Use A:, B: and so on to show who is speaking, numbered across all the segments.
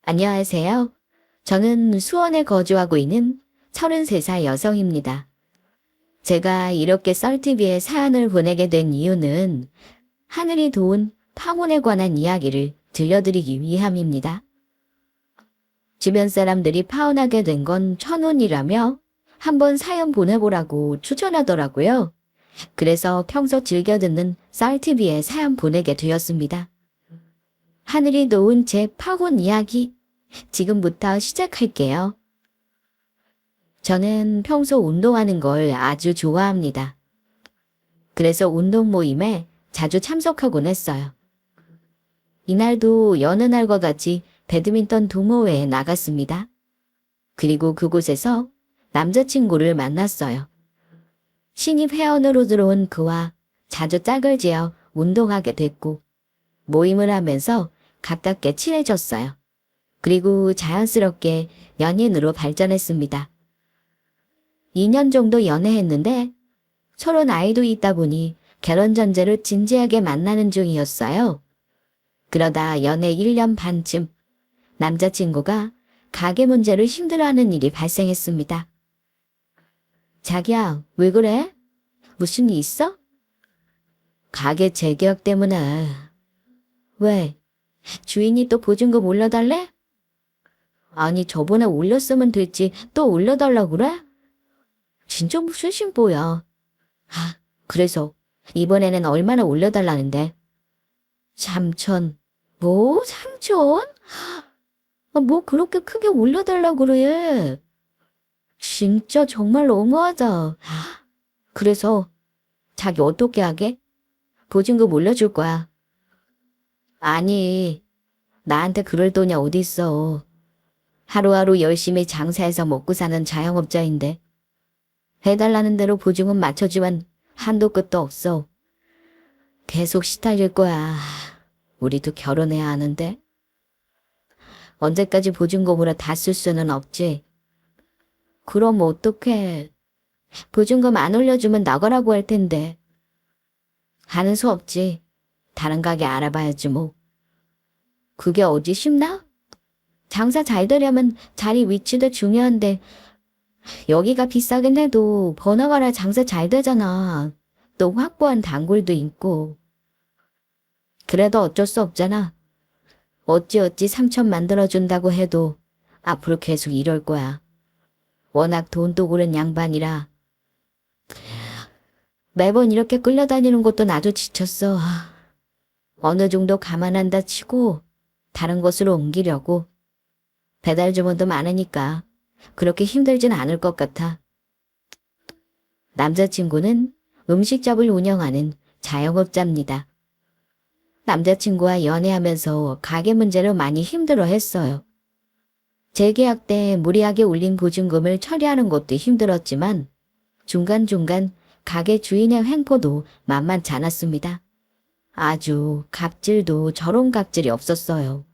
A: 안녕하세요. 저는 수원에 거주하고 있는 33살 여성입니다. 제가 이렇게 썰TV에 사연을 보내게 된 이유는 하늘이 도운 파문에 관한 이야기를 들려드리기 위함입니다. 주변 사람들이 파혼하게 된 건 천운이라며 한번 사연 보내보라고 추천하더라고요. 그래서 평소 즐겨 듣는 썰TV에 사연 보내게 되었습니다. 하늘이 도운 제 파혼 이야기 지금부터 시작할게요. 저는 평소 운동하는 걸 아주 좋아합니다. 그래서 운동 모임에 자주 참석하곤 했어요. 이날도 여느 날과 같이 배드민턴 동호회에 나갔습니다. 그리고 그곳에서 남자친구를 만났어요. 신입 회원으로 들어온 그와 자주 짝을 지어 운동하게 됐고 모임을 하면서 가깝게 친해졌어요. 그리고 자연스럽게 연인으로 발전했습니다. 2년 정도 연애했는데 서로 나이도 있다 보니 결혼 전제로 진지하게 만나는 중이었어요. 그러다 연애 1년 반쯤 남자친구가 가게 문제로 힘들어하는 일이 발생했습니다. 자기야, 왜 그래? 무슨 일 있어? 가게 재계약 때문에. 왜? 주인이 또 보증금 올려달래? 아니 저번에 올렸으면 됐지 또 올려달라고 그래? 진짜 무슨 심보야. 그래서 이번에는 얼마나 올려달라는데? 3천. 뭐 3천? 뭐 그렇게 크게 올려달라고 그래. 진짜 정말 너무하다. 그래서 자기 어떻게 하게? 보증금 올려줄 거야. 아니 나한테 그럴 돈이 어딨어. 하루하루 열심히 장사해서 먹고 사는 자영업자인데 해달라는 대로 보증은 맞춰주면 한도 끝도 없어. 계속 시달릴 거야. 우리도 결혼해야 하는데. 언제까지 보증금으로 다 쓸 수는 없지. 그럼 어떡해. 보증금 안 올려주면 나가라고 할 텐데. 하는 수 없지. 다른 가게 알아봐야지 뭐. 그게 어디 쉽나? 장사 잘 되려면 자리 위치도 중요한데 여기가 비싸긴 해도 번화가라 장사 잘 되잖아. 또 확보한 단골도 있고. 그래도 어쩔 수 없잖아. 어찌어찌 3천 만들어준다고 해도 앞으로 계속 이럴 거야. 워낙 돈도 고른 양반이라. 매번 이렇게 끌려다니는 것도 나도 지쳤어. 어느 정도 감안한다 치고 다른 곳으로 옮기려고. 배달 주문도 많으니까 그렇게 힘들진 않을 것 같아. 남자친구는 음식점을 운영하는 자영업자입니다. 남자친구와 연애하면서 가게 문제로 많이 힘들어했어요. 재계약 때 무리하게 올린 보증금을 처리하는 것도 힘들었지만 중간중간 가게 주인의 횡포도 만만치 않았습니다. 아주 갑질도 저런 갑질이 없었어요.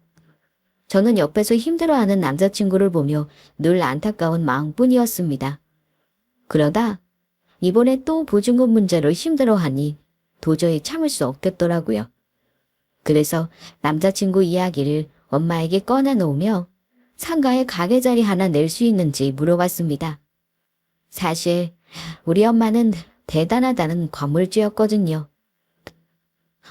A: 저는 옆에서 힘들어하는 남자친구를 보며 늘 안타까운 마음뿐이었습니다. 그러다 이번에 또 보증금 문제로 힘들어하니 도저히 참을 수 없겠더라고요. 그래서 남자친구 이야기를 엄마에게 꺼내놓으며 상가에 가게 자리 하나 낼 수 있는지 물어봤습니다. 사실 우리 엄마는 대단하다는 건물주였거든요.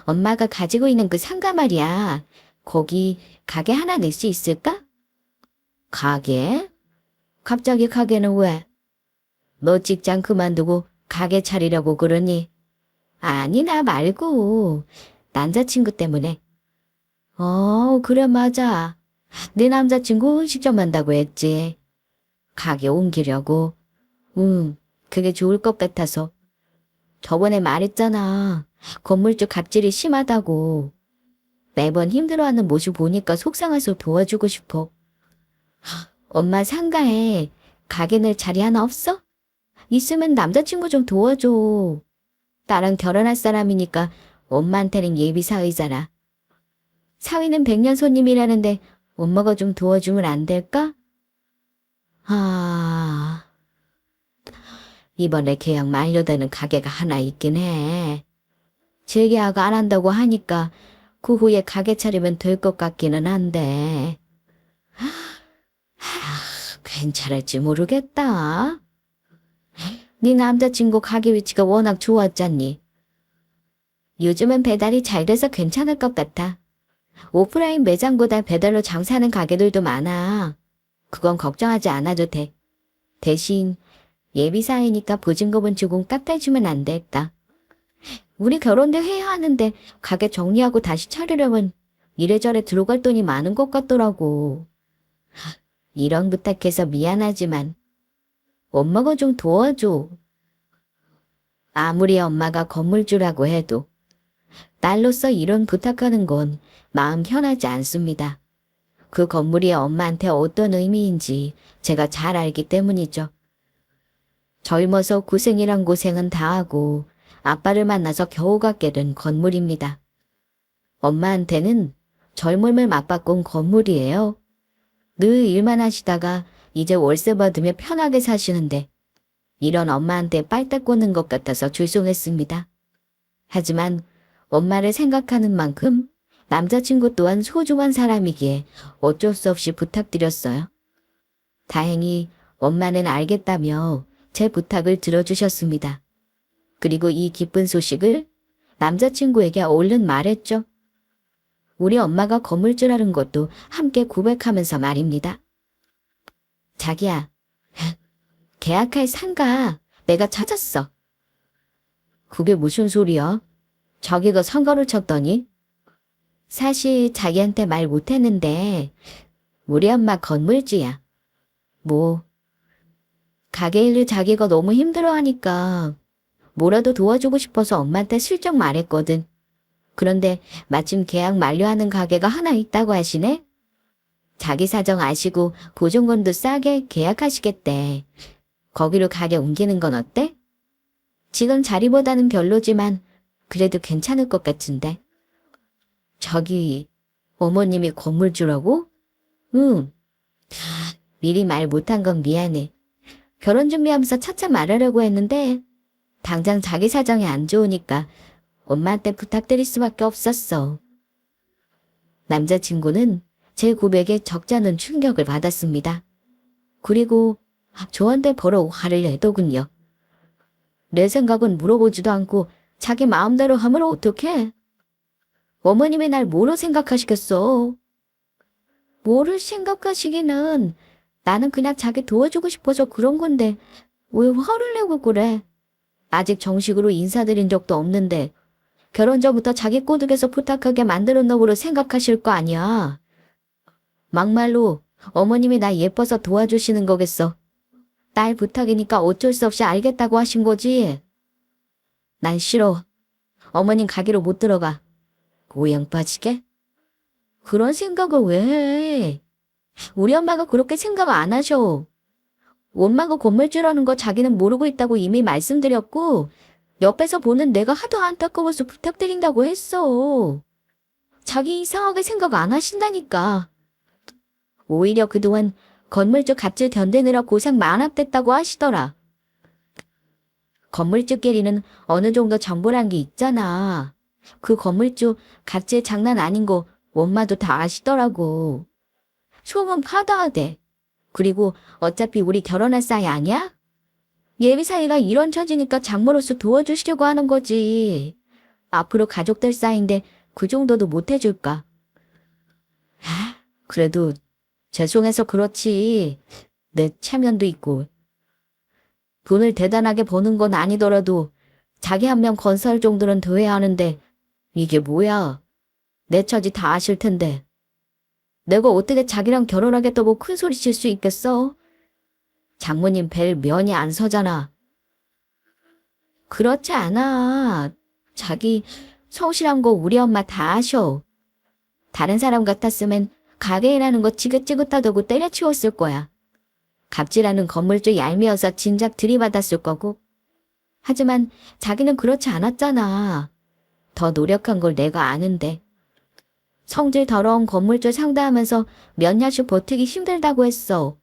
A: 엄마가 가지고 있는 그 상가 말이야. 거기 가게 하나 낼 수 있을까? 가게? 갑자기 가게는 왜? 너 직장 그만두고 가게 차리려고 그러니? 아니 나 말고 남자친구 때문에. 그래 맞아. 네 남자친구 음식점 한다고 했지. 가게 옮기려고. 그게 좋을 것 같아서. 저번에 말했잖아. 건물주 갑질이 심하다고. 매번 힘들어하는 모습 보니까 속상해서 도와주고 싶어. 엄마 상가에 가게 낼 자리 하나 없어? 있으면 남자친구 좀 도와줘. 나랑 결혼할 사람이니까 엄마한테는 예비 사위잖아. 사위는 100년 손님이라는데 엄마가 좀 도와주면 안 될까? 이번에 계약 만료되는 가게가 하나 있긴 해. 재계약 안 한다고 하니까 그 후에 가게 차리면 될 것 같기는 한데. 괜찮을지 모르겠다. 네 남자친구 가게 위치가 워낙 좋았잖니. 요즘은 배달이 잘 돼서 괜찮을 것 같아. 오프라인 매장보다 배달로 장사하는 가게들도 많아. 그건 걱정하지 않아도 돼. 대신 예비 사이니까 보증금은 조금 깎아주면 안 될까? 우리 결혼도 해야 하는데 가게 정리하고 다시 차리려면 이래저래 들어갈 돈이 많은 것 같더라고. 이런 부탁해서 미안하지만 엄마가 좀 도와줘. 아무리 엄마가 건물주라고 해도 딸로서 이런 부탁하는 건 마음 편하지 않습니다. 그 건물이 엄마한테 어떤 의미인지 제가 잘 알기 때문이죠. 젊어서 고생이란 고생은 다 하고 아빠를 만나서 겨우 갖게 된 건물입니다. 엄마한테는 젊음을 맞바꾼 건물이에요. 늘 일만 하시다가 이제 월세 받으며 편하게 사시는데 이런 엄마한테 빨대 꽂는 것 같아서 죄송했습니다. 하지만 엄마를 생각하는 만큼 남자친구 또한 소중한 사람이기에 어쩔 수 없이 부탁드렸어요. 다행히 엄마는 알겠다며 제 부탁을 들어주셨습니다. 그리고 이 기쁜 소식을 남자친구에게 얼른 말했죠. 우리 엄마가 건물주라는 것도 함께 고백하면서 말입니다. 자기야, 계약할 상가 내가 찾았어. 그게 무슨 소리야? 자기가 상가를 찾다니? 사실 자기한테 말 못했는데 우리 엄마 건물주야. 뭐, 가게 일을 자기가 너무 힘들어하니까 뭐라도 도와주고 싶어서 엄마한테 슬쩍 말했거든. 그런데 마침 계약 만료하는 가게가 하나 있다고 하시네? 자기 사정 아시고 보증금도 싸게 계약하시겠대. 거기로 가게 옮기는 건 어때? 지금 자리보다는 별로지만 그래도 괜찮을 것 같은데. 저기 어머님이 건물주라고? 응. 미리 말 못한 건 미안해. 결혼 준비하면서 차차 말하려고 했는데 당장 자기 사정이 안 좋으니까 엄마한테 부탁드릴 수밖에 없었어. 남자친구는 제 고백에 적잖은 충격을 받았습니다. 그리고 저한테 바로 화를 내더군요. 내 생각은 물어보지도 않고 자기 마음대로 하면 어떡해? 어머님이 날 뭐로 생각하시겠어? 뭐를 생각하시기는 나는 그냥 자기 도와주고 싶어서 그런 건데 왜 화를 내고 그래? 아직 정식으로 인사드린 적도 없는데 결혼 전부터 자기 꼬드겨서 부탁하게 만드는 놈으로 생각하실 거 아니야. 막말로 어머님이 나 예뻐서 도와주시는 거겠어. 딸 부탁이니까 어쩔 수 없이 알겠다고 하신 거지. 난 싫어. 어머님 가게로 못 들어가. 오양 빠지게? 그런 생각을 왜 해? 우리 엄마가 그렇게 생각 안 하셔. 엄마가 건물주라는 거 자기는 모르고 있다고 이미 말씀드렸고 옆에서 보는 내가 하도 안타까워서 부탁드린다고 했어. 자기 이상하게 생각 안 하신다니까. 오히려 그동안 건물주 갑질 견디느라 고생 많았댔다고 하시더라. 건물주끼리는 어느 정도 정보란 게 있잖아. 그 건물주 갑질 장난 아닌 거 엄마도 다 아시더라고. 소문 파다하대. 그리고 어차피 우리 결혼할 사이 아니야? 예비 사이가 이런 처지니까 장모로서 도와주시려고 하는 거지. 앞으로 가족들 사이인데 그 정도도 못 해줄까? 그래도 죄송해서 그렇지. 내 체면도 있고. 돈을 대단하게 버는 건 아니더라도 자기 한 명 건설 정도는 더 해야 하는데 이게 뭐야? 내 처지 다 아실 텐데. 내가 어떻게 자기랑 결혼하겠다고 큰 소리 칠 수 있겠어? 장모님 뵐 면이 안 서잖아. 그렇지 않아. 자기 성실한 거 우리 엄마 다 아셔. 다른 사람 같았으면 가게 일하는 거 지긋지긋하다고 때려치웠을 거야. 갑질하는 건물주 얄미워서 진작 들이받았을 거고. 하지만 자기는 그렇지 않았잖아. 더 노력한 걸 내가 아는데. 성질 더러운 건물주 상대하면서 몇 년씩 버티기 힘들다고 했어.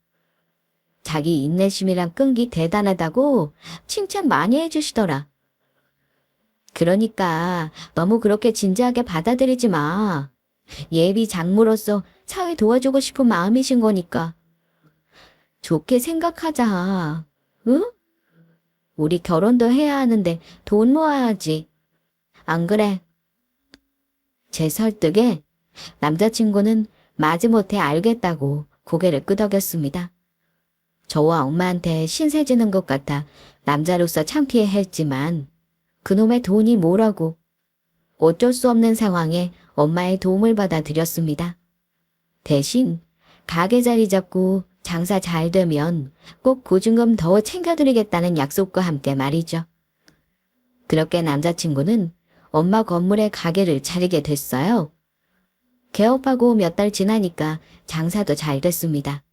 A: 자기 인내심이랑 끈기 대단하다고 칭찬 많이 해주시더라. 그러니까 너무 그렇게 진지하게 받아들이지 마. 예비 장모로서 사회 도와주고 싶은 마음이신 거니까. 좋게 생각하자. 응? 우리 결혼도 해야 하는데 돈 모아야지. 안 그래? 제 설득에 남자친구는 마지못해 알겠다고 고개를 끄덕였습니다. 저와 엄마한테 신세 지는 것 같아 남자로서 창피해 했지만 그놈의 돈이 뭐라고 어쩔 수 없는 상황에 엄마의 도움을 받아 드렸습니다. 대신 가게 자리 잡고 장사 잘 되면 꼭 보증금 더 챙겨드리겠다는 약속과 함께 말이죠. 그렇게 남자친구는 엄마 건물에 가게를 차리게 됐어요. 개업하고 몇 달 지나니까 장사도 잘 됐습니다.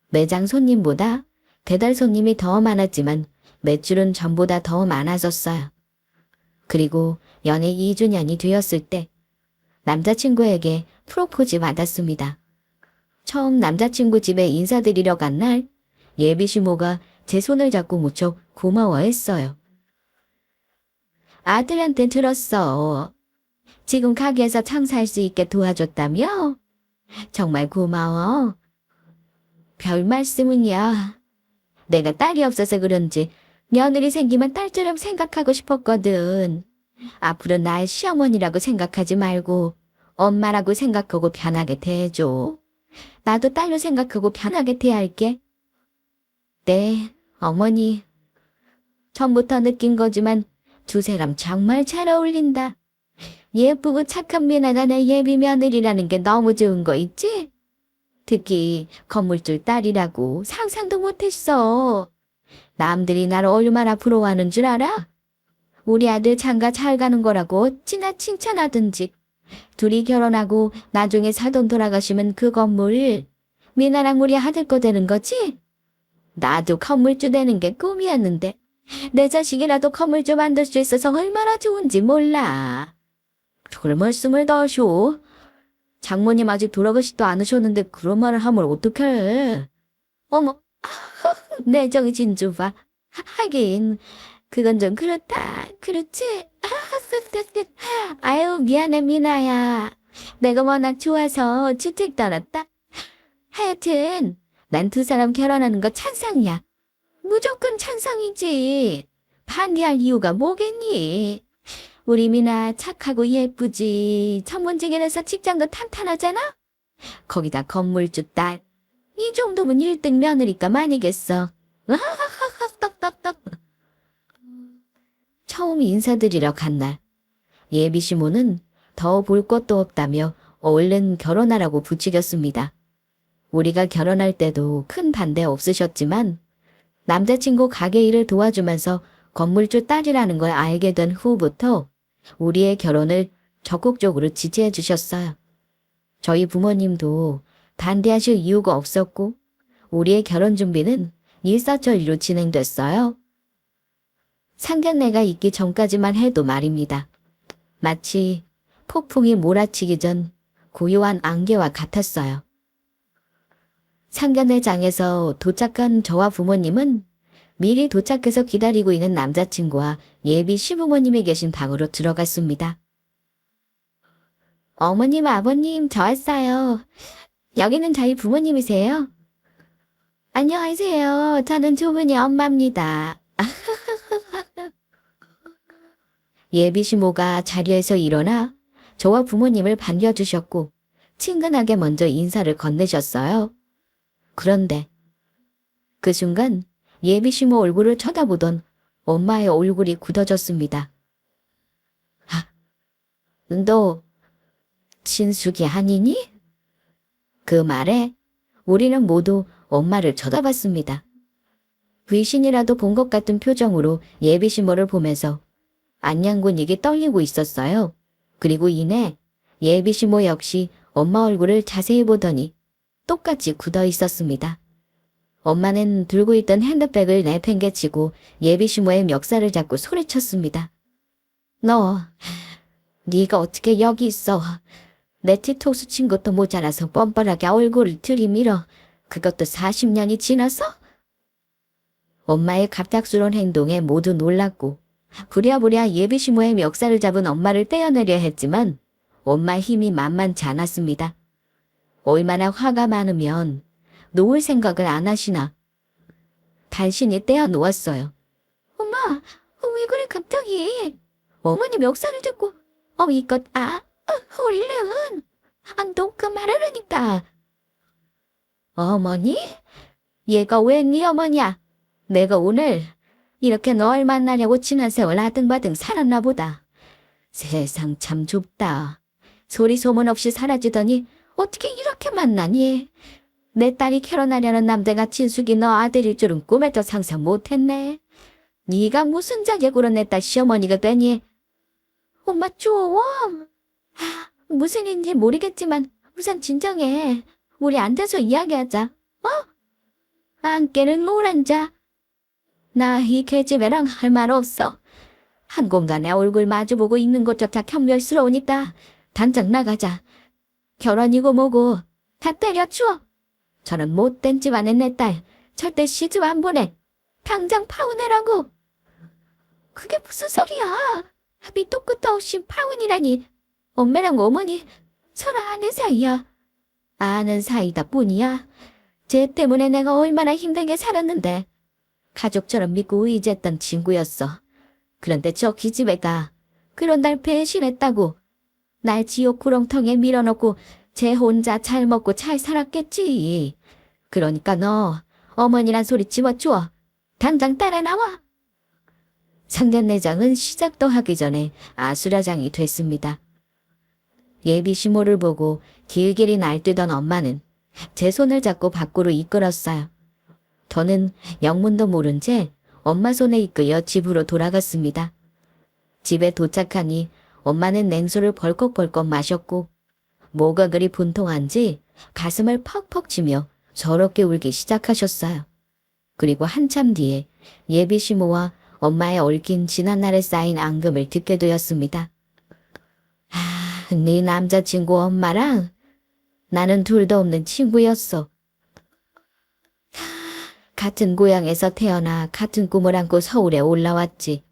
A: 매장 손님보다 배달 손님이 더 많았지만 매출은 전보다 더 많아졌어요. 그리고 연애 2주년이 되었을 때 남자친구에게 프로포즈 받았습니다. 처음 남자친구 집에 인사드리러 간 날 예비 시모가 제 손을 잡고 무척 고마워했어요. 아들한테 들었어. 지금 가게에서 장사할 수 있게 도와줬다며? 정말 고마워. 별 말씀은야. 내가 딸이 없어서 그런지 며느리 생기면 딸처럼 생각하고 싶었거든. 앞으로 날 시어머니라고 생각하지 말고 엄마라고 생각하고 편하게 대해줘. 나도 딸로 생각하고 편하게 대할게. 네, 어머니. 처음부터 느낀 거지만 두 사람 정말 잘 어울린다. 예쁘고 착한 미나가 내 예비 며느리라는 게 너무 좋은 거 있지? 특히 건물주 딸이라고 상상도 못했어. 남들이 날 얼마나 부러워하는 줄 알아? 우리 아들 장가 잘 가는 거라고 어찌나 칭찬하든지. 둘이 결혼하고 나중에 사돈 돌아가시면 그 건물 미나랑 우리 아들 거 되는 거지? 나도 건물주 되는 게 꿈이었는데 내 자식이라도 건물주 만들 수 있어서 얼마나 좋은지 몰라. 그럴 말씀을 더 하쇼. 장모님 아직 돌아가시지도 않으셨는데 그런 말을 하면 어떡해. 어머, 내 정이 진주 봐. 하긴 그건 좀 그렇다. 그렇지? 아유 미안해 미나야. 내가 워낙 좋아서 주택 떠났다. 하여튼 난 두 사람 결혼하는 거 찬성이야. 무조건 찬성이지. 반대할 이유가 뭐겠니? 우리 미나 착하고 예쁘지. 전문직이라서 직장도 탄탄하잖아? 거기다 건물주 딸. 이 정도면 1등 며느리감 아니겠어. 떡떡떡. 처음 인사드리러 간 날 예비 시모는 더 볼 것도 없다며 얼른 결혼하라고 부추겼습니다. 우리가 결혼할 때도 큰 반대 없으셨지만 남자친구 가게 일을 도와주면서 건물주 딸이라는 걸 알게 된 후부터 우리의 결혼을 적극적으로 지지해 주셨어요. 저희 부모님도 반대하실 이유가 없었고 우리의 결혼 준비는 일사천리로 진행됐어요. 상견례가 있기 전까지만 해도 말입니다. 마치 폭풍이 몰아치기 전 고요한 안개와 같았어요. 상견례장에서 도착한 저와 부모님은 미리 도착해서 기다리고 있는 남자친구와 예비 시부모님이 계신 방으로 들어갔습니다. 어머님, 아버님, 저 왔어요. 여기는 저희 부모님이세요? 안녕하세요. 저는 조문희 엄마입니다. 예비 시모가 자리에서 일어나 저와 부모님을 반겨주셨고 친근하게 먼저 인사를 건네셨어요. 그런데 그 순간 예비 시모 얼굴을 쳐다보던 엄마의 얼굴이 굳어졌습니다. 아, 너 친숙이 아니니? 그 말에 우리는 모두 엄마를 쳐다봤습니다. 귀신이라도 본 것 같은 표정으로 예비 시모를 보면서 안양군익이 떨리고 있었어요. 그리고 이내 예비 시모 역시 엄마 얼굴을 자세히 보더니 똑같이 굳어 있었습니다. 엄마는 들고 있던 핸드백을 내팽개치고 예비 시모의 멱살을 잡고 소리쳤습니다. 네가 어떻게 여기 있어? 내 티톡스 친 것도 모자라서 뻔뻔하게 얼굴을 들이밀어. 그것도 40년이 지나서? 엄마의 갑작스러운 행동에 모두 놀랐고 부랴부랴 예비 시모의 멱살을 잡은 엄마를 떼어내려 했지만 엄마 힘이 만만치 않았습니다. 얼마나 화가 많으면 놓을 생각을 안 하시나 간신히 떼어 놓았어요. 엄마, 왜 그래 갑자기? 어머니 멱살을 잡고 이것 얼른 그 말하라니까. 어머니? 얘가 왜 네 어머니야? 내가 오늘 이렇게 널 만나려고 지난 세월 아등바등 살았나 보다. 세상 참 좁다. 소리 소문 없이 사라지더니 어떻게 이렇게 만나니? 내 딸이 결혼하려는 남자가 진숙이 너 아들일 줄은 꿈에도 상상 못했네. 네가 무슨 자격으로 내 딸 시어머니가 되니? 엄마 좀. 무슨 일인지 모르겠지만 우선 진정해. 우리 앉아서 이야기하자. 안깨는 노란자. 나 이 계집애랑 할 말 없어. 한 공간에 얼굴 마주보고 있는 것조차 경멸스러우니까 당장 나가자. 결혼이고 뭐고 다 때려치워. 저런 못된 집안의 내 딸 절대 시집 안 보내. 당장 파혼해라고. 그게 무슨 소리야. 밑도 끝도 없이 파혼이라니. 엄마랑 어머니 서로 아는 사이야. 아는 사이다 뿐이야. 쟤 때문에 내가 얼마나 힘들게 살았는데. 가족처럼 믿고 의지했던 친구였어. 그런데 저 기집애가 그런 날 배신했다고. 날 지옥 구렁텅이에 밀어넣고 쟤 혼자 잘 먹고 잘 살았겠지. 그러니까 너 어머니란 소리 집어치워. 당장 따라 나와. 상견례장은 시작도 하기 전에 아수라장이 됐습니다. 예비 시모를 보고 길길이 날뛰던 엄마는 제 손을 잡고 밖으로 이끌었어요. 저는 영문도 모른 채 엄마 손에 이끌려 집으로 돌아갔습니다. 집에 도착하니 엄마는 냉수를 벌컥벌컥 마셨고 뭐가 그리 분통한지 가슴을 퍽퍽 치며 저렇게 울기 시작하셨어요. 그리고 한참 뒤에 예비 시모와 엄마의 얽힌 지난날에 쌓인 앙금을 듣게 되었습니다. 네 남자친구 엄마랑 나는 둘도 없는 친구였어. 같은 고향에서 태어나 같은 꿈을 안고 서울에 올라왔지.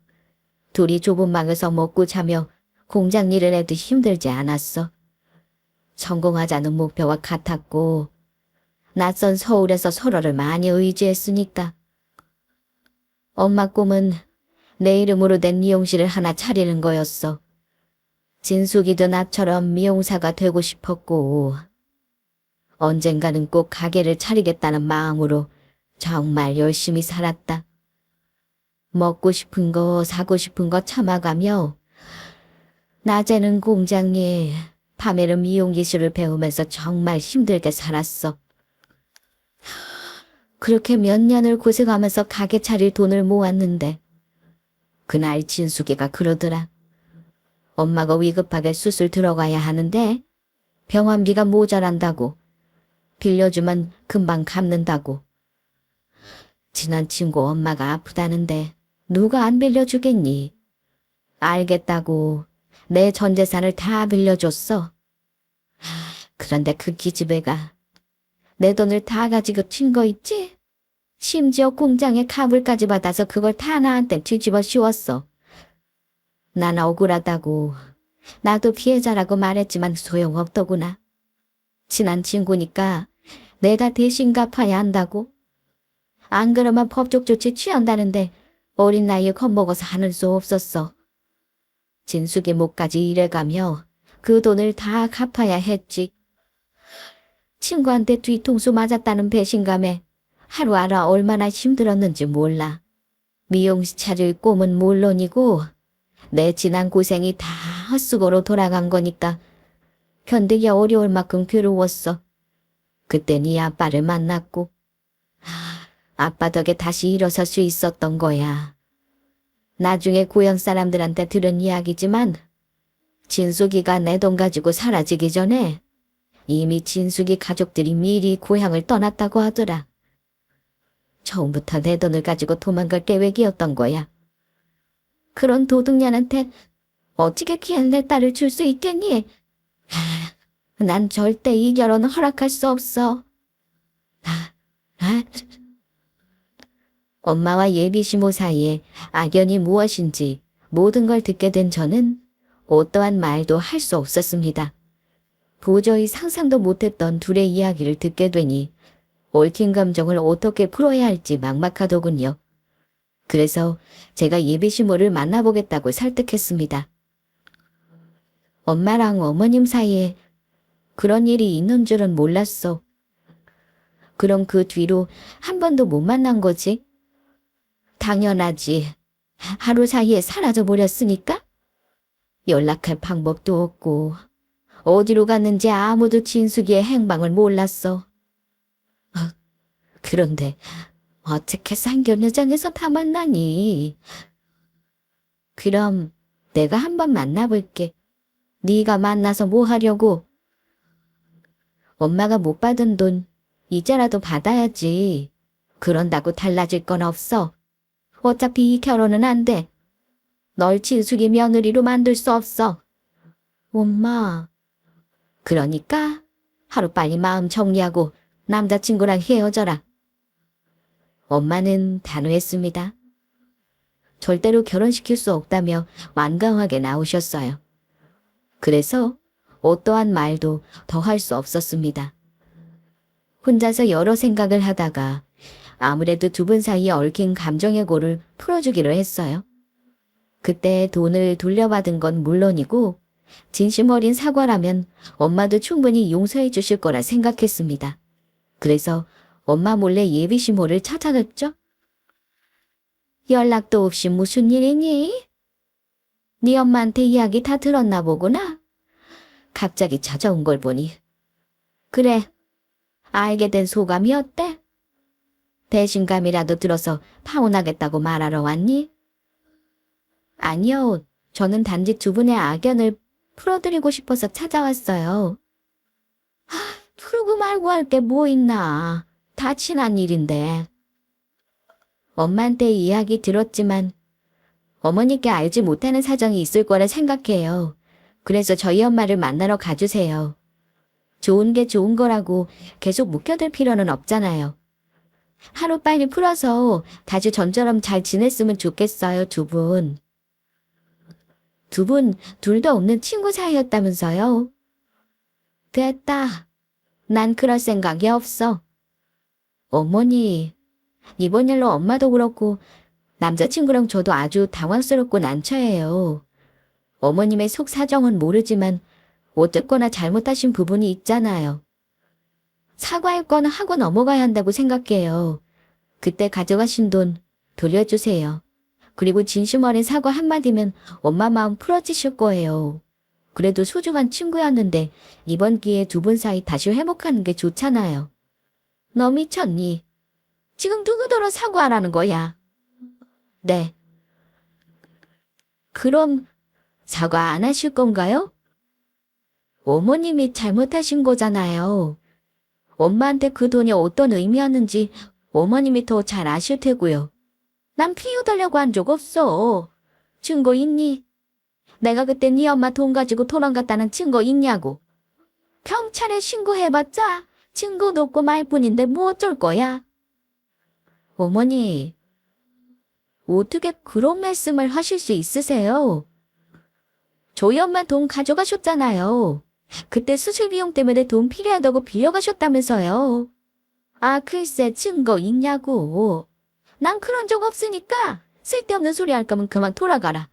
A: 둘이 좁은 방에서 먹고 자며 공장 일을 해도 힘들지 않았어. 성공하자는 목표와 같았고 낯선 서울에서 서로를 많이 의지했으니까. 엄마 꿈은 내 이름으로 된 미용실을 하나 차리는 거였어. 진숙이도 나처럼 미용사가 되고 싶었고 언젠가는 꼭 가게를 차리겠다는 마음으로 정말 열심히 살았다. 먹고 싶은 거 사고 싶은 거 참아가며 낮에는 공장일, 밤에는 미용기술을 배우면서 정말 힘들게 살았어. 그렇게 몇 년을 고생하면서 가게 차릴 돈을 모았는데 그날 진숙이가 그러더라. 엄마가 위급하게 수술 들어가야 하는데 병원비가 모자란다고. 빌려주면 금방 갚는다고. 친한 친구 엄마가 아프다는데 누가 안 빌려주겠니? 알겠다고 내 전 재산을 다 빌려줬어. 그런데 그 기집애가 내 돈을 다 가지고 튄 거 있지? 심지어 공장에 가불까지 받아서 그걸 다 나한테 뒤집어 씌웠어. 난 억울하다고 나도 피해자라고 말했지만 소용없더구나. 친한 친구니까 내가 대신 갚아야 한다고. 안 그러면 법적 조치 취한다는데 어린 나이에 겁먹어서 하는 수 없었어. 진숙이 목까지 일해가며 그 돈을 다 갚아야 했지. 친구한테 뒤통수 맞았다는 배신감에 하루하루 얼마나 힘들었는지 몰라. 미용실 차릴 꿈은 물론이고 내 지난 고생이 다 헛수고로 돌아간 거니까 견디기 어려울 만큼 괴로웠어. 그때 네 아빠를 만났고 아빠 덕에 다시 일어설 수 있었던 거야. 나중에 고향 사람들한테 들은 이야기지만 진숙이가 내 돈 가지고 사라지기 전에 이미 진숙이 가족들이 미리 고향을 떠났다고 하더라. 처음부터 내 돈을 가지고 도망갈 계획이었던 거야. 그런 도둑년한테 어떻게 귀한 내 딸을 줄 수 있겠니? 난 절대 이 결혼은 허락할 수 없어. 엄마와 예비 시모 사이에 악연이 무엇인지 모든 걸 듣게 된 저는 어떠한 말도 할 수 없었습니다. 도저히 상상도 못했던 둘의 이야기를 듣게 되니 얽힌 감정을 어떻게 풀어야 할지 막막하더군요. 그래서 제가 예비시모를 만나보겠다고 설득했습니다. 엄마랑 어머님 사이에 그런 일이 있는 줄은 몰랐어. 그럼 그 뒤로 한 번도 못 만난 거지? 당연하지. 하루 사이에 사라져 버렸으니까? 연락할 방법도 없고 어디로 갔는지 아무도 진숙이의 행방을 몰랐어. 그런데 어떻게 상견례장에서 다 만나니? 그럼 내가 한번 만나볼게. 네가 만나서 뭐 하려고? 엄마가 못 받은 돈 이제라도 받아야지. 그런다고 달라질 건 없어. 어차피 이 결혼은 안 돼. 널 진숙이 며느리로 만들 수 없어. 엄마. 그러니까 하루빨리 마음 정리하고 남자친구랑 헤어져라. 엄마는 단호했습니다. 절대로 결혼시킬 수 없다며 완강하게 나오셨어요. 그래서 어떠한 말도 더 할 수 없었습니다. 혼자서 여러 생각을 하다가 아무래도 두 분 사이에 얽힌 감정의 골을 풀어주기로 했어요. 그때 돈을 돌려받은 건 물론이고 진심 어린 사과라면 엄마도 충분히 용서해 주실 거라 생각했습니다. 그래서 엄마 몰래 예비시모를 찾아갔죠. 연락도 없이 무슨 일이니? 네 엄마한테 이야기 다 들었나 보구나. 갑자기 찾아온 걸 보니. 그래, 알게 된 소감이 어때? 배신감이라도 들어서 파혼하겠다고 말하러 왔니? 아니요, 저는 단지 두 분의 악연을 풀어드리고 싶어서 찾아왔어요. 풀고 말고 할 게 뭐 있나. 다 지난 일인데. 엄마한테 이야기 들었지만 어머니께 알지 못하는 사정이 있을 거라 생각해요. 그래서 저희 엄마를 만나러 가주세요. 좋은 게 좋은 거라고 계속 묵혀둘 필요는 없잖아요. 하루빨리 풀어서 다시 전처럼 잘 지냈으면 좋겠어요, 두 분. 두 분 둘 다 없는 친구 사이였다면서요? 됐다. 난 그럴 생각이 없어. 어머니, 이번 일로 엄마도 그렇고 남자친구랑 저도 아주 당황스럽고 난처해요. 어머님의 속 사정은 모르지만 어쨌거나 잘못하신 부분이 있잖아요. 사과할 건 하고 넘어가야 한다고 생각해요. 그때 가져가신 돈 돌려주세요. 그리고 진심 어린 사과 한마디면 엄마 마음 풀어지실 거예요. 그래도 소중한 친구였는데 이번 기회에 두 분 사이 다시 회복하는 게 좋잖아요. 너 미쳤니? 지금 누구더러 사과하라는 거야? 네. 그럼 사과 안 하실 건가요? 어머님이 잘못하신 거잖아요. 엄마한테 그 돈이 어떤 의미였는지 어머님이 더 잘 아실 테고요. 난 피우달라고 한 적 없어. 증거 있니? 내가 그때 네 엄마 돈 가지고 도망갔다는 증거 있냐고. 경찰에 신고해봤자 증거도 없고 말뿐인데 뭐 어쩔 거야. 어머니, 어떻게 그런 말씀을 하실 수 있으세요? 저희 엄마 돈 가져가셨잖아요. 그때 수술 비용 때문에 돈 필요하다고 빌려가셨다면서요. 아, 글쎄 증거 있냐고. 난 그런 적 없으니까 쓸데없는 소리 할 거면 그만 돌아가라.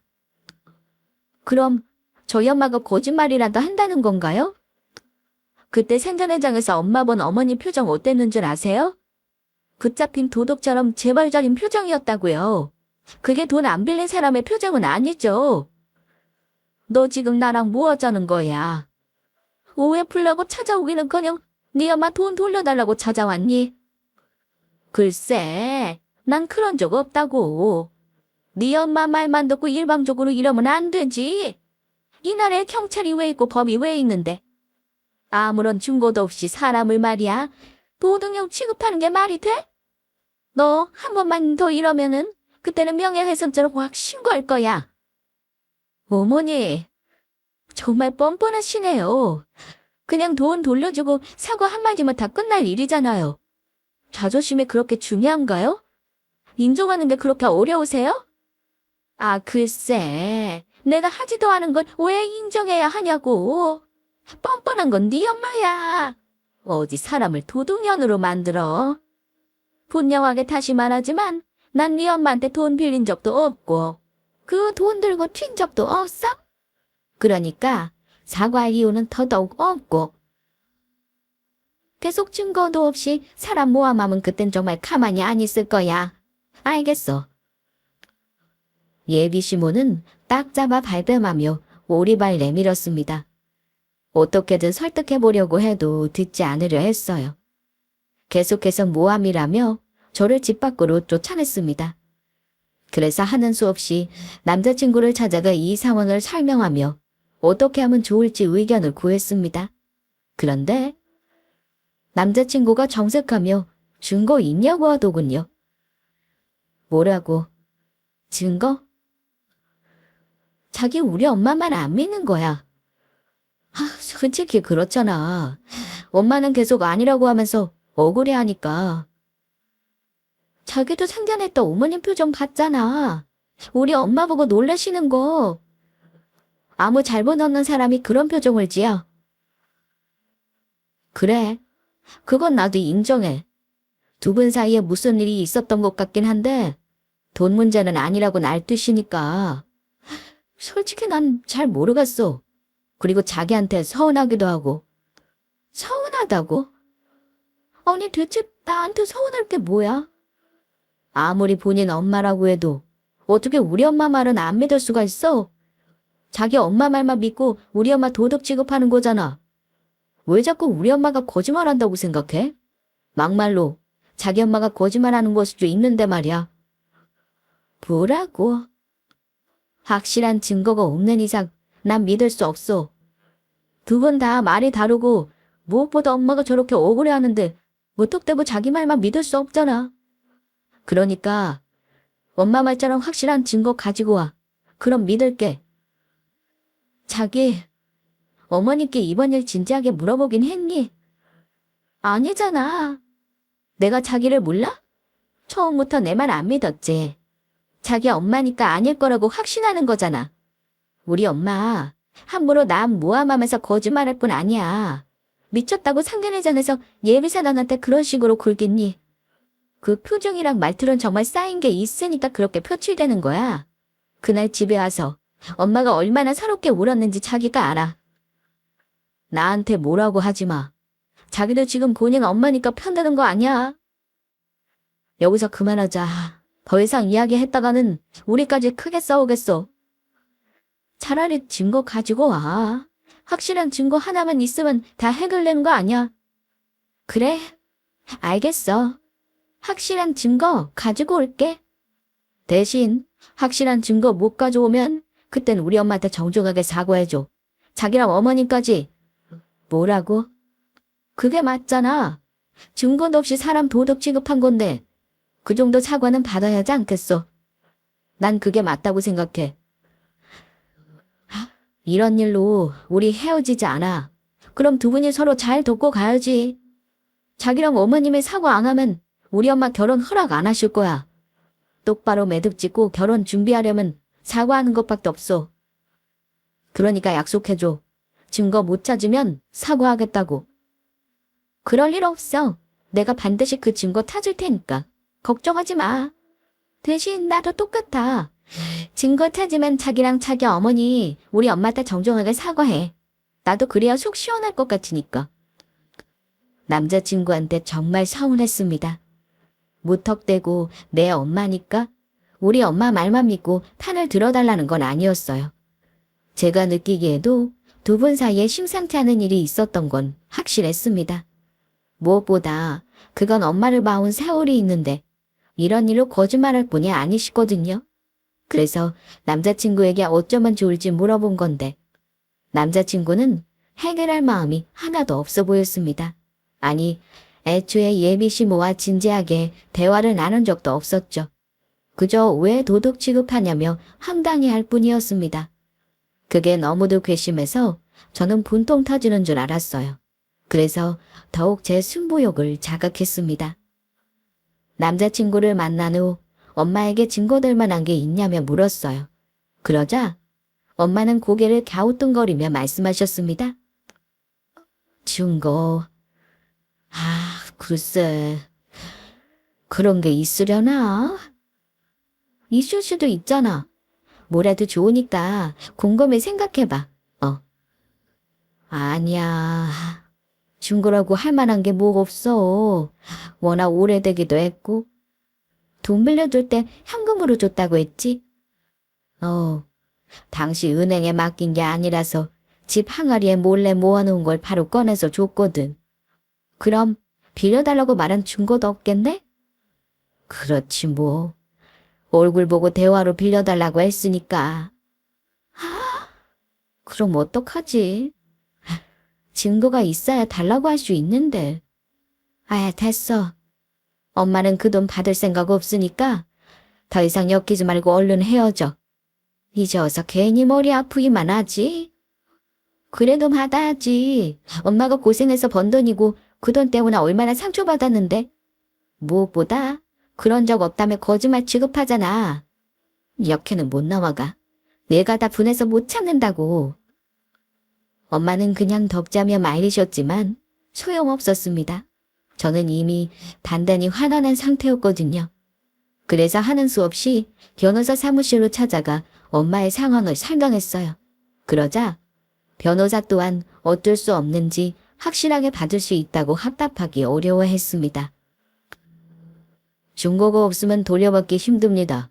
A: 그럼 저희 엄마가 거짓말이라도 한다는 건가요? 그때 생전회장에서 엄마 본 어머니 표정 어땠는 줄 아세요? 붙잡힌 도둑처럼 재벌적인 표정이었다고요. 그게 돈 안 빌린 사람의 표정은 아니죠. 너 지금 나랑 뭐 하자는 거야? 오해 풀려고 찾아오기는커녕 네 엄마 돈 돌려달라고 찾아왔니? 글쎄, 난 그런 적 없다고. 네 엄마 말만 듣고 일방적으로 이러면 안 되지. 이 나라에 경찰이 왜 있고 법이 왜 있는데. 아무런 증거도 없이 사람을 말이야. 도둑형 취급하는 게 말이 돼? 너 한 번만 더 이러면은 그때는 명예훼손죄로 확 신고할 거야. 어머니, 정말 뻔뻔하시네요. 그냥 돈 돌려주고 사과 한마디면 다 끝날 일이잖아요. 자존심이 그렇게 중요한가요? 인정하는 게 그렇게 어려우세요? 아, 글쎄, 내가 하지도 않은 건 왜 인정해야 하냐고. 뻔뻔한 건 네 엄마야. 어디 사람을 도둑년으로 만들어? 분명하게 다시 말하지만 난 네 엄마한테 돈 빌린 적도 없고 그 돈 들고 튄 적도 없어. 그러니까 사과할 이유는 더더욱 없고 계속 증거도 없이 사람 모함하면 그땐 정말 가만히 안 있을 거야. 알겠어. 예비 시모는 딱 잡아 발뺌하며 오리발 내밀었습니다. 어떻게든 설득해보려고 해도 듣지 않으려 했어요. 계속해서 모함이라며 저를 집 밖으로 쫓아냈습니다. 그래서 하는 수 없이 남자친구를 찾아가 이 상황을 설명하며 어떻게 하면 좋을지 의견을 구했습니다. 그런데 남자친구가 정색하며 증거 있냐고 하더군요. 뭐라고? 증거? 자기 우리 엄마 말 안 믿는 거야. 솔직히 그렇잖아. 엄마는 계속 아니라고 하면서 억울해하니까. 자기도 생전했던 어머님 표정 봤잖아. 우리 엄마 보고 놀라시는 거. 아무 잘못 없는 사람이 그런 표정을 지어. 그래, 그건 나도 인정해. 두 분 사이에 무슨 일이 있었던 것 같긴 한데 돈 문제는 아니라고 날뛰시니까. 솔직히 난 잘 모르겠어. 그리고 자기한테 서운하기도 하고. 서운하다고? 아니 대체 나한테 서운할 게 뭐야? 아무리 본인 엄마라고 해도 어떻게 우리 엄마 말은 안 믿을 수가 있어? 자기 엄마 말만 믿고 우리 엄마 도둑 취급하는 거잖아. 왜 자꾸 우리 엄마가 거짓말한다고 생각해? 막말로 자기 엄마가 거짓말하는 걸 수도 있는데 말이야. 뭐라고? 확실한 증거가 없는 이상 난 믿을 수 없어. 두 분 다 말이 다르고 무엇보다 엄마가 저렇게 억울해하는데 무턱대고 자기 말만 믿을 수 없잖아. 그러니까 엄마 말처럼 확실한 증거 가지고 와. 그럼 믿을게. 자기 어머니께 이번 일 진지하게 물어보긴 했니? 아니잖아. 내가 자기를 몰라? 처음부터 내 말 안 믿었지. 자기 엄마니까 아닐 거라고 확신하는 거잖아. 우리 엄마 함부로 남 모함하면서 거짓말할 뿐 아니야. 미쳤다고 상견례전에서 예비사단한테 그런 식으로 굴겠니? 그 표정이랑 말투는 정말 쌓인 게 있으니까 그렇게 표출되는 거야. 그날 집에 와서 엄마가 얼마나 서럽게 울었는지 자기가 알아. 나한테 뭐라고 하지 마. 자기도 지금 본인 엄마니까 편드는 거 아니야. 여기서 그만하자. 더 이상 이야기했다가는 우리까지 크게 싸우겠어. 차라리 증거 가지고 와. 확실한 증거 하나만 있으면 다 해결되는 거 아니야. 그래, 알겠어. 확실한 증거 가지고 올게. 대신 확실한 증거 못 가져오면 그땐 우리 엄마한테 정중하게 사과해줘. 자기랑 어머님까지. 뭐라고? 그게 맞잖아. 증거도 없이 사람 도둑 취급한 건데 그 정도 사과는 받아야 하지 않겠어. 난 그게 맞다고 생각해. 이런 일로 우리 헤어지지 않아. 그럼 두 분이 서로 잘 돕고 가야지. 자기랑 어머님의 사과 안 하면 우리 엄마 결혼 허락 안 하실 거야. 똑바로 매듭 짓고 결혼 준비하려면 사과하는 것밖에 없어. 그러니까 약속해줘. 증거 못 찾으면 사과하겠다고. 그럴 일 없어. 내가 반드시 그 증거 찾을 테니까. 걱정하지 마. 대신 나도 똑같아. 증거 찾으면 자기랑 자기 어머니, 우리 엄마한테 정중하게 사과해. 나도 그래야 속 시원할 것 같으니까. 남자친구한테 정말 서운했습니다. 무턱대고 내 엄마니까 우리 엄마 말만 믿고 판을 들어달라는 건 아니었어요. 제가 느끼기에도 두 분 사이에 심상치 않은 일이 있었던 건 확실했습니다. 무엇보다 그건 엄마를 봐온 세월이 있는데 이런 일로 거짓말할 분이 아니시거든요. 그래서 남자친구에게 어쩌면 좋을지 물어본 건데 남자친구는 해결할 마음이 하나도 없어 보였습니다. 아니, 애초에 예비 시모와 진지하게 대화를 나눈 적도 없었죠. 그저 왜 도둑 취급하냐며 황당해할 뿐이었습니다. 그게 너무도 괘씸해서 저는 분통 터지는 줄 알았어요. 그래서 더욱 제 승부욕을 자극했습니다. 남자친구를 만난 후 엄마에게 증거될 만한 게 있냐며 물었어요. 그러자 엄마는 고개를 갸우뚱거리며 말씀하셨습니다. 증거. 글쎄. 그런 게 있으려나? 있을 수도 있잖아. 뭐라도 좋으니까 곰곰이 생각해봐. 아니야. 중고라고 할 만한 게 뭐 없어. 워낙 오래되기도 했고. 돈 빌려줄 때 현금으로 줬다고 했지? 당시 은행에 맡긴 게 아니라서 집 항아리에 몰래 모아놓은 걸 바로 꺼내서 줬거든. 그럼 빌려달라고 말한 증거도 없겠네? 그렇지 뭐. 얼굴 보고 대화로 빌려달라고 했으니까. 그럼 어떡하지? 증거가 있어야 달라고 할 수 있는데. 됐어. 엄마는 그 돈 받을 생각 없으니까 더 이상 엮이지 말고 얼른 헤어져. 이제 어서 괜히 머리 아프기만 하지. 그래도 받아야지. 엄마가 고생해서 번 돈이고 그 돈 때문에 얼마나 상처받았는데. 무엇보다 그런 적 없다며 거짓말 취급하잖아. 역해는 못 넘어가. 내가 다 분해서 못 참는다고. 엄마는 그냥 덕자며 말리셨지만 소용없었습니다. 저는 이미 단단히 화난한 상태였거든요. 그래서 하는 수 없이 변호사 사무실로 찾아가 엄마의 상황을 설명했어요. 그러자 변호사 또한 어쩔 수 없는지 확실하게 받을 수 있다고 합답하기 어려워했습니다. 증거가 없으면 돌려받기 힘듭니다.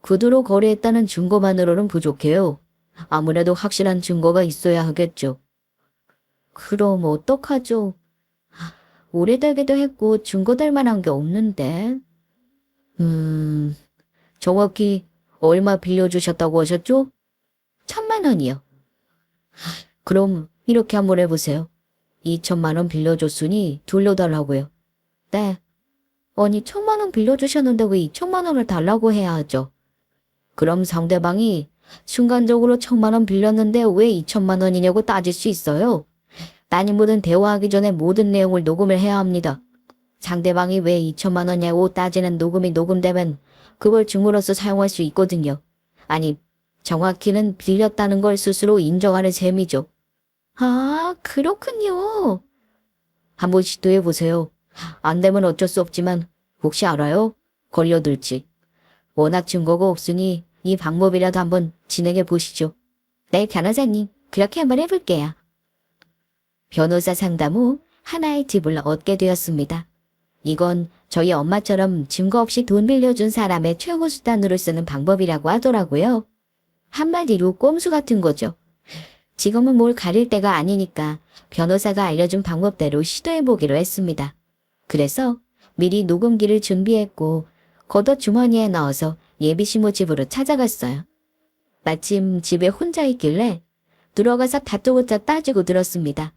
A: 구두로 거래했다는 증거만으로는 부족해요. 아무래도 확실한 증거가 있어야 하겠죠. 그럼 어떡하죠? 오래되기도 했고 증거될 만한 게 없는데. 정확히 얼마 빌려주셨다고 하셨죠? 1,000만 원이요. 그럼 이렇게 한번 해보세요. 2천만 원 빌려줬으니 돌려달라고요. 네. 아니 1,000만 원 빌려주셨는데 왜 2천만 원을 달라고 해야 하죠? 그럼 상대방이 순간적으로 1,000만 원 빌렸는데 왜 2천만 원이냐고 따질 수 있어요. 따님보든 대화하기 전에 모든 내용을 녹음을 해야 합니다. 상대방이 왜 2천만 원이냐고 따지는 녹음이 녹음되면 그걸 증거로서 사용할 수 있거든요. 아니, 정확히는 빌렸다는 걸 스스로 인정하는 셈이죠. 그렇군요. 한번 시도해보세요. 안 되면 어쩔 수 없지만 혹시 알아요? 걸려들지. 워낙 증거가 없으니 이 방법이라도 한번 진행해 보시죠. 네, 변호사님. 그렇게 한번 해볼게요. 변호사 상담 후 하나의 팁을 얻게 되었습니다. 이건 저희 엄마처럼 증거 없이 돈 빌려준 사람의 최고 수단으로 쓰는 방법이라고 하더라고요. 한마디로 꼼수 같은 거죠. 지금은 뭘 가릴 때가 아니니까 변호사가 알려준 방법대로 시도해보기로 했습니다. 그래서 미리 녹음기를 준비했고 겉옷 주머니에 넣어서 예비신부 집으로 찾아갔어요. 마침 집에 혼자 있길래 들어가서 다투고짜 따지고 들었습니다.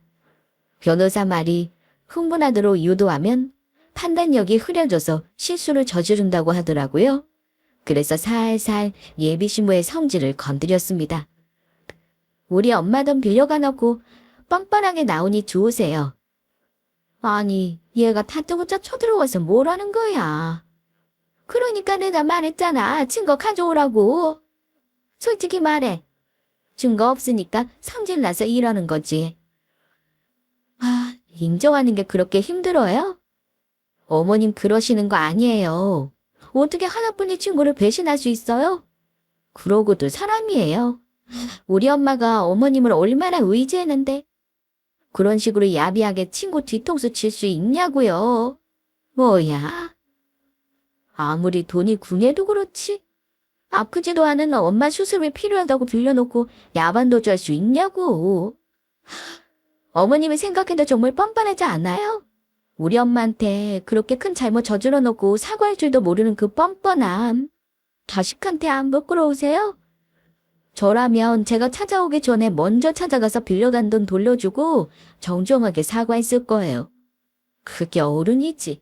A: 변호사 말이 흥분하도록 유도하면 판단력이 흐려져서 실수를 저지른다고 하더라고요. 그래서 살살 예비신부의 성질을 건드렸습니다. 우리 엄마 돈 빌려가 놓고 뻔뻔하게 나오니 좋으세요. 아니, 얘가 다투고짜 쳐들어와서 뭐라는 거야. 그러니까 내가 말했잖아. 증거 가져오라고. 솔직히 말해. 증거 없으니까 성질나서 이러는 거지. 인정하는 게 그렇게 힘들어요? 어머님 그러시는 거 아니에요. 어떻게 하나뿐인 친구를 배신할 수 있어요? 그러고도 사람이에요. 우리 엄마가 어머님을 얼마나 의지했는데 그런 식으로 야비하게 친구 뒤통수 칠 수 있냐고요. 뭐야? 아무리 돈이 궁해도 그렇지. 아프지도 않은 엄마 수술이 필요하다고 빌려놓고 야반도주 할 수 있냐고. 어머님이 생각해도 정말 뻔뻔하지 않아요? 우리 엄마한테 그렇게 큰 잘못 저질러 놓고 사과할 줄도 모르는 그 뻔뻔함. 자식한테 안 부끄러우세요? 저라면 제가 찾아오기 전에 먼저 찾아가서 빌려간 돈 돌려주고 정중하게 사과했을 거예요. 그게 어른이지.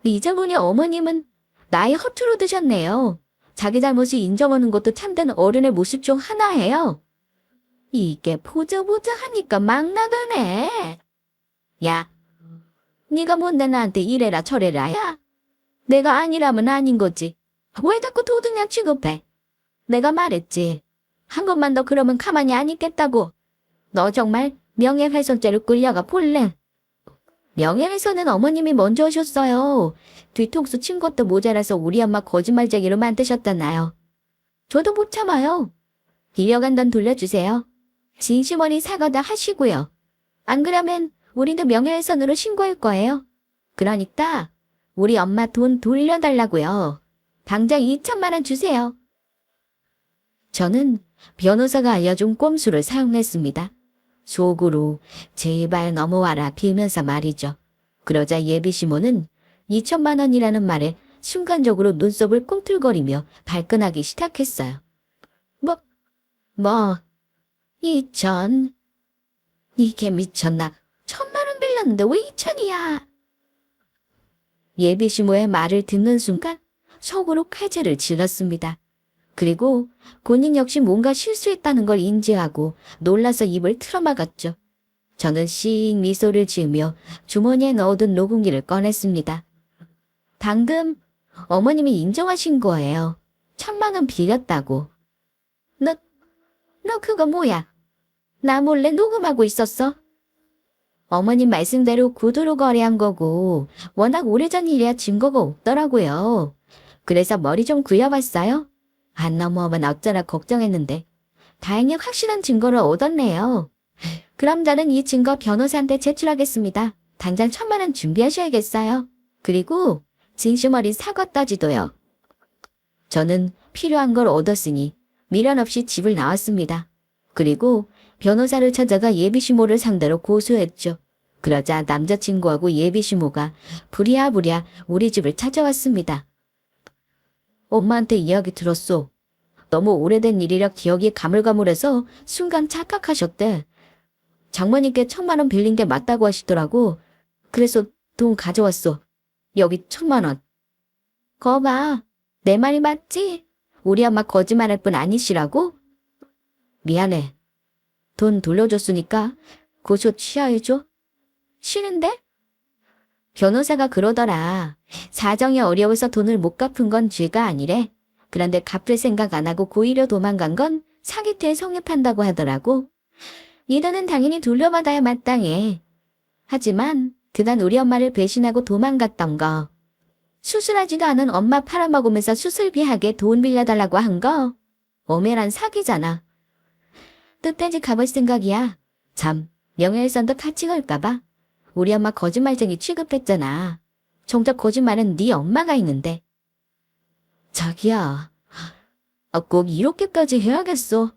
A: 이제 보니 어머님은 나이 허투루 드셨네요. 자기 잘못을 인정하는 것도 참된 어른의 모습 중 하나예요. 이게 보자 하니까 막 나가네. 야, 네가 뭔데 나한테 이래라 저래라야? 내가 아니라면 아닌 거지. 왜 자꾸 도둑냥 취급해? 내가 말했지. 한 번만 더 그러면 가만히 안 있겠다고. 너 정말 명예훼손죄로 끌려가 볼래? 명예훼손은 어머님이 먼저 하셨어요. 뒤통수 친 것도 모자라서 우리 엄마 거짓말쟁이로 만드셨잖아요. 저도 못 참아요. 빌려간 돈 돌려주세요. 진심어리 사과다 하시고요. 안 그러면 우리도 명예훼손으로 신고할 거예요. 그러니까 우리 엄마 돈 돌려달라고요. 당장 2천만 원 주세요. 저는 변호사가 알려준 꼼수를 사용했습니다. 속으로 제발 넘어와라 빌면서 말이죠. 그러자 예비시모는 2천만 원이라는 말에 순간적으로 눈썹을 꿈틀거리며 발끈하기 시작했어요. 뭐, 2천. 이게 미쳤나? 1,000만 원 빌렸는데 왜 2천이야? 예비시모의 말을 듣는 순간 속으로 칼질을 질렀습니다. 그리고 본인 역시 뭔가 실수했다는 걸 인지하고 놀라서 입을 틀어막았죠. 저는 씩 미소를 지으며 주머니에 넣어둔 노궁기를 꺼냈습니다. 방금 어머님이 인정하신 거예요. 1,000만 원 빌렸다고. 너 그거 뭐야? 나 몰래 녹음하고 있었어? 어머님 말씀대로 구두로 거래한 거고 워낙 오래전 일이야 증거가 없더라고요. 그래서 머리 좀 굴려봤어요. 안 넘어오면 어쩌나 걱정했는데 다행히 확실한 증거를 얻었네요. 그럼 저는 이 증거 변호사한테 제출하겠습니다. 당장 1,000만 원 준비하셔야겠어요. 그리고 진심 어린 사과 따지도요. 저는 필요한 걸 얻었으니 미련 없이 집을 나왔습니다. 그리고 변호사를 찾아가 예비시모를 상대로 고소했죠. 그러자 남자친구하고 예비시모가 부랴부랴 우리 집을 찾아왔습니다. 엄마한테 이야기 들었어. 너무 오래된 일이라 기억이 가물가물해서 순간 착각하셨대. 장모님께 1,000만 원 빌린 게 맞다고 하시더라고. 그래서 돈 가져왔어. 여기 1,000만 원. 거봐. 내 말이 맞지? 우리 엄마 거짓말할 뿐 아니시라고? 미안해. 돈 돌려줬으니까 고소 취하해줘. 싫은데? 변호사가 그러더라. 사정이 어려워서 돈을 못 갚은 건 죄가 아니래. 그런데 갚을 생각 안 하고 고의로 도망간 건 사기죄에 성립한다고 하더라고. 이 돈은 당연히 돌려받아야 마땅해. 하지만 그간 우리 엄마를 배신하고 도망갔던 거. 수술하지도 않은 엄마 팔아먹으면서 수술비하게 돈 빌려달라고 한 거. 오매란 사기잖아. 뜻대지 가볼 생각이야. 참, 명예훼손도 같이 걸까봐. 우리 엄마 거짓말쟁이 취급했잖아. 정작 거짓말은 네 엄마가 있는데. 자기야, 꼭 이렇게까지 해야겠어.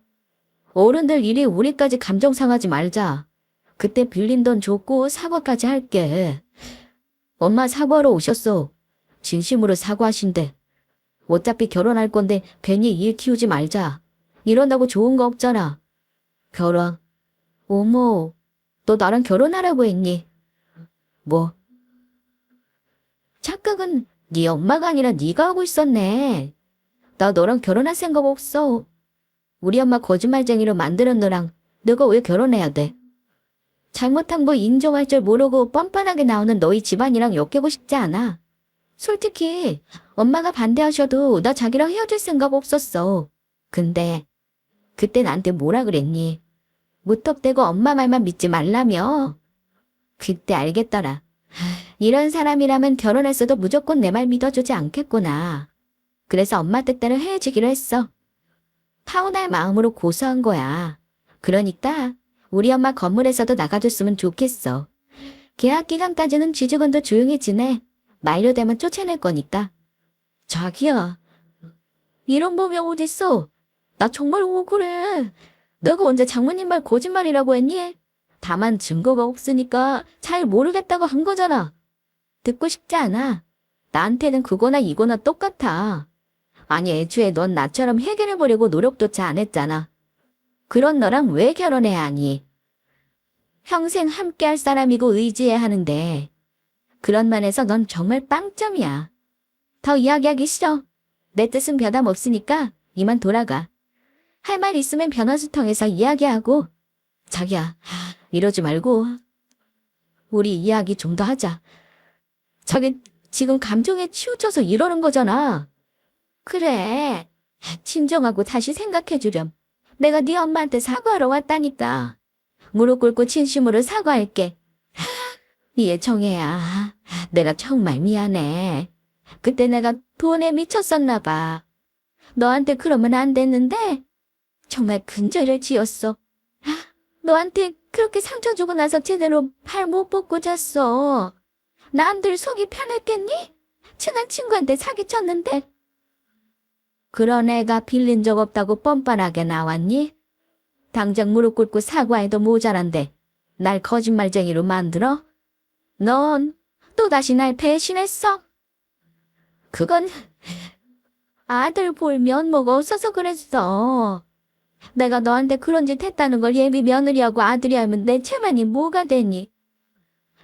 A: 어른들 일이 우리까지 감정 상하지 말자. 그때 빌린 돈 줬고 사과까지 할게. 엄마 사과하러 오셨어. 진심으로 사과하신대. 어차피 결혼할 건데 괜히 일 키우지 말자. 이런다고 좋은 거 없잖아. 결혼. 어머, 너 나랑 결혼하라고 했니? 뭐? 착각은 네 엄마가 아니라 네가 하고 있었네. 나 너랑 결혼할 생각 없어. 우리 엄마 거짓말쟁이로 만드는 너랑 내가 왜 결혼해야 돼? 잘못한 거 인정할 줄 모르고 뻔뻔하게 나오는 너희 집안이랑 엮이고 싶지 않아. 솔직히 엄마가 반대하셔도 나 자기랑 헤어질 생각 없었어. 근데 그때 나한테 뭐라 그랬니? 무턱대고 엄마 말만 믿지 말라며. 그때 알겠더라. 이런 사람이라면 결혼했어도 무조건 내 말 믿어주지 않겠구나. 그래서 엄마 뜻대로 헤어지기로 했어. 타오날 마음으로 고소한 거야. 그러니까 우리 엄마 건물에서도 나가줬으면 좋겠어. 계약 기간까지는 쥐죽은도 조용히 지내. 만료되면 쫓아낼 거니까. 자기야, 이런 법이 어딨어? 나 정말 억울해. 너가 언제 장모님 말 거짓말이라고 했니? 다만 증거가 없으니까 잘 모르겠다고 한 거잖아. 듣고 싶지 않아. 나한테는 그거나 이거나 똑같아. 아니 애초에 넌 나처럼 해결해보려고 노력조차 안 했잖아. 그런 너랑 왜 결혼해야 하니? 평생 함께할 사람이고 의지해야 하는데 그런 면에서 넌 정말 빵점이야. 더 이야기하기 싫어. 내 뜻은 변함 없으니까 이만 돌아가. 할 말 있으면 변호사 통해서 이야기하고. 자기야, 이러지 말고 우리 이야기 좀 더 하자. 자기 지금 감정에 치우쳐서 이러는 거잖아. 그래. 진정하고 다시 생각해주렴. 내가 네 엄마한테 사과하러 왔다니까. 무릎 꿇고 진심으로 사과할게. 예청해야. 내가 정말 미안해. 그때 내가 돈에 미쳤었나 봐. 너한테 그러면 안 됐는데 정말 근절을 지었어. 너한테 그렇게 상처 주고 나서 제대로 발 못 뻗고 잤어. 남들 속이 편했겠니? 친한 친구한테 사기쳤는데. 그런 애가 빌린 적 없다고 뻔뻔하게 나왔니? 당장 무릎 꿇고 사과해도 모자란데 날 거짓말쟁이로 만들어? 넌 또다시 날 배신했어? 그건 아들 볼 면모가 없어서 그랬어. 내가 너한테 그런 짓 했다는 걸 예비 며느리하고 아들이 알면 내 체면이 뭐가 되니?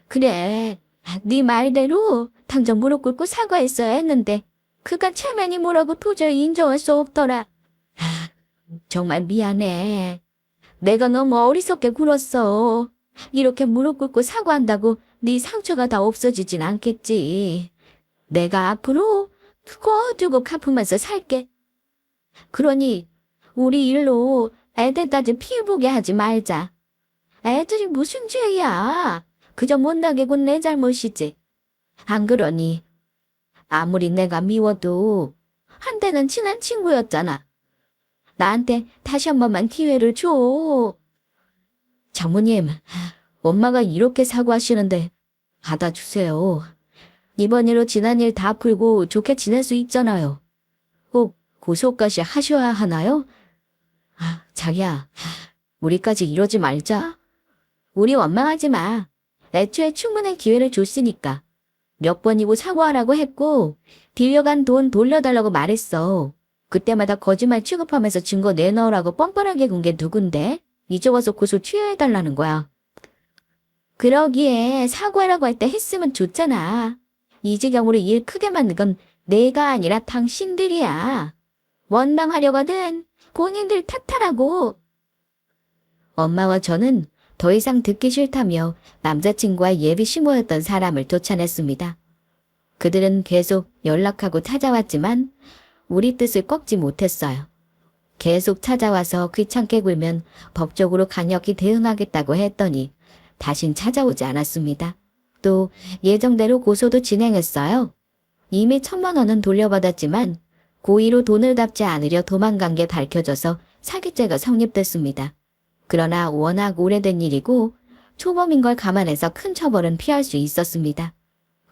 A: 그래, 네 말대로 당장 무릎 꿇고 사과했어야 했는데 그깟 체면이 뭐라고 도저히 인정할 수 없더라. 정말 미안해. 내가 너무 어리석게 굴었어. 이렇게 무릎 꿇고 사과한다고 네 상처가 다 없어지진 않겠지. 내가 앞으로 두고두고 갚으면서 살게. 그러니 우리 일로 애들까지 피해보게 하지 말자. 애들이 무슨 죄야. 그저 못나게 군 내 잘못이지. 안 그러니 아무리 내가 미워도 한때는 친한 친구였잖아. 나한테 다시 한 번만 기회를 줘. 장모님, 엄마가 이렇게 사과하시는데 받아주세요. 이번 일로 지난 일 다 풀고 좋게 지낼 수 있잖아요. 꼭 고소까지 하셔야 하나요? 자기야, 우리까지 이러지 말자. 우리 원망하지 마. 애초에 충분한 기회를 줬으니까. 몇 번이고 사과하라고 했고 빌려간 돈 돌려달라고 말했어. 그때마다 거짓말 취급하면서 증거 내놓으라고 뻔뻔하게 군 게 누군데? 이제 와서 고소 취하해달라는 거야. 그러기에 사과라고 할 때 했으면 좋잖아. 이 지경으로 일 크게 만든 건 내가 아니라 당신들이야. 원망하려거든 본인들 탓하라고. 엄마와 저는 더 이상 듣기 싫다며 남자친구와 예비 시모였던 사람을 쫓아냈습니다. 그들은 계속 연락하고 찾아왔지만 우리 뜻을 꺾지 못했어요. 계속 찾아와서 귀찮게 굴면 법적으로 강력히 대응하겠다고 했더니 다신 찾아오지 않았습니다. 또 예정대로 고소도 진행했어요. 이미 1,000만 원은 돌려받았지만 고의로 돈을 갚지 않으려 도망간 게 밝혀져서 사기죄가 성립됐습니다. 그러나 워낙 오래된 일이고 초범인 걸 감안해서 큰 처벌은 피할 수 있었습니다.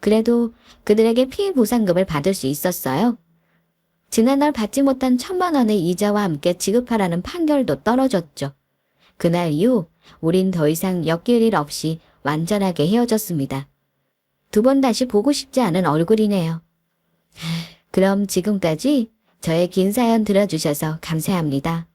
A: 그래도 그들에게 피해 보상금을 받을 수 있었어요. 지난날 받지 못한 1,000만 원의 이자와 함께 지급하라는 판결도 떨어졌죠. 그날 이후 우린 더 이상 엮일 일 없이 완전하게 헤어졌습니다. 두 번 다시 보고 싶지 않은 얼굴이네요. 그럼 지금까지 저의 긴 사연 들어주셔서 감사합니다.